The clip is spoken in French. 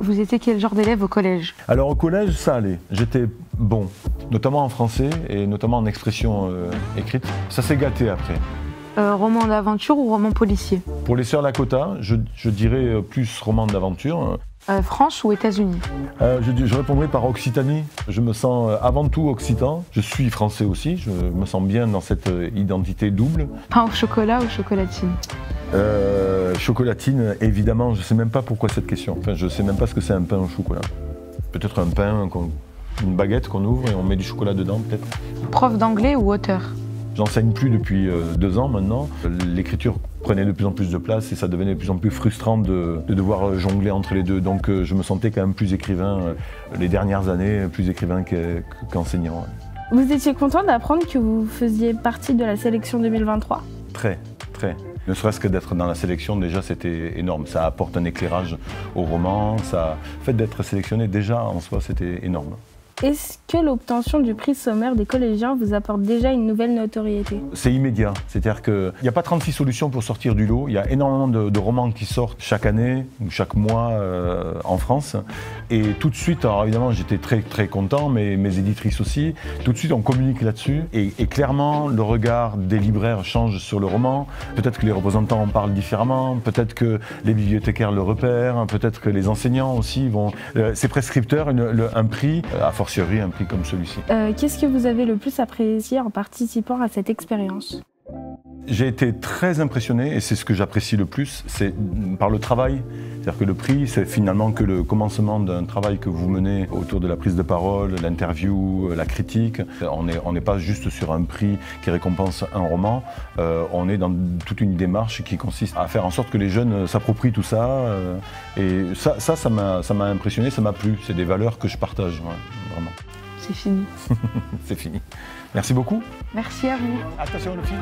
Vous étiez quel genre d'élève au collège? Alors au collège, ça allait. J'étais bon, notamment en français et notamment en expression écrite. Ça s'est gâté après. Roman d'aventure ou roman policier? Pour les Sœurs Lakota, je dirais plus roman d'aventure. France ou États-Unis? Je répondrai par Occitanie. Je me sens avant tout occitan. Je suis français aussi. Je me sens bien dans cette identité double. Pain au chocolat ou chocolatine? Chocolatine, évidemment. Je ne sais même pas pourquoi cette question. Enfin, je ne sais même pas ce que c'est un pain au chocolat. Peut-être un pain, une baguette qu'on ouvre et on met du chocolat dedans, peut-être. Prof d'anglais ou auteur? J'enseigne plus depuis 2 ans maintenant. L'écriture prenait de plus en plus de place et ça devenait de plus en plus frustrant de devoir jongler entre les deux. Donc je me sentais quand même plus écrivain les dernières années, plus écrivain qu'enseignant. Vous étiez content d'apprendre que vous faisiez partie de la sélection 2023? Très. Ne serait-ce que d'être dans la sélection, déjà c'était énorme. Ça apporte un éclairage au roman. Le fait d'être sélectionné déjà en soi, c'était énorme. Est-ce que l'obtention du prix sommaire des collégiens vous apporte déjà une nouvelle notoriété? C'est immédiat, c'est-à-dire qu'il n'y a pas 36 solutions pour sortir du lot. Il y a énormément de romans qui sortent chaque année ou chaque mois en France. Et tout de suite, alors évidemment j'étais très content, mais mes éditrices aussi, tout de suite on communique là-dessus. Et clairement, le regard des libraires change sur le roman. Peut-être que les représentants en parlent différemment, peut-être que les bibliothécaires le repèrent, peut-être que les enseignants aussi vont... C'est prescripteur, un prix, à fortiori un prix comme celui-ci. Qu'est-ce que vous avez le plus apprécié en participant à cette expérience? J'ai été très impressionné, et c'est ce que j'apprécie le plus, c'est par le travail. C'est-à-dire que le prix, c'est finalement que le commencement d'un travail que vous menez autour de la prise de parole, l'interview, la critique. On n'est pas juste sur un prix qui récompense un roman, on est dans toute une démarche qui consiste à faire en sorte que les jeunes s'approprient tout ça. Et ça m'a impressionné, ça m'a plu. C'est des valeurs que je partage, ouais, vraiment. C'est fini. C'est fini. Merci beaucoup. Merci à vous. Attention le film.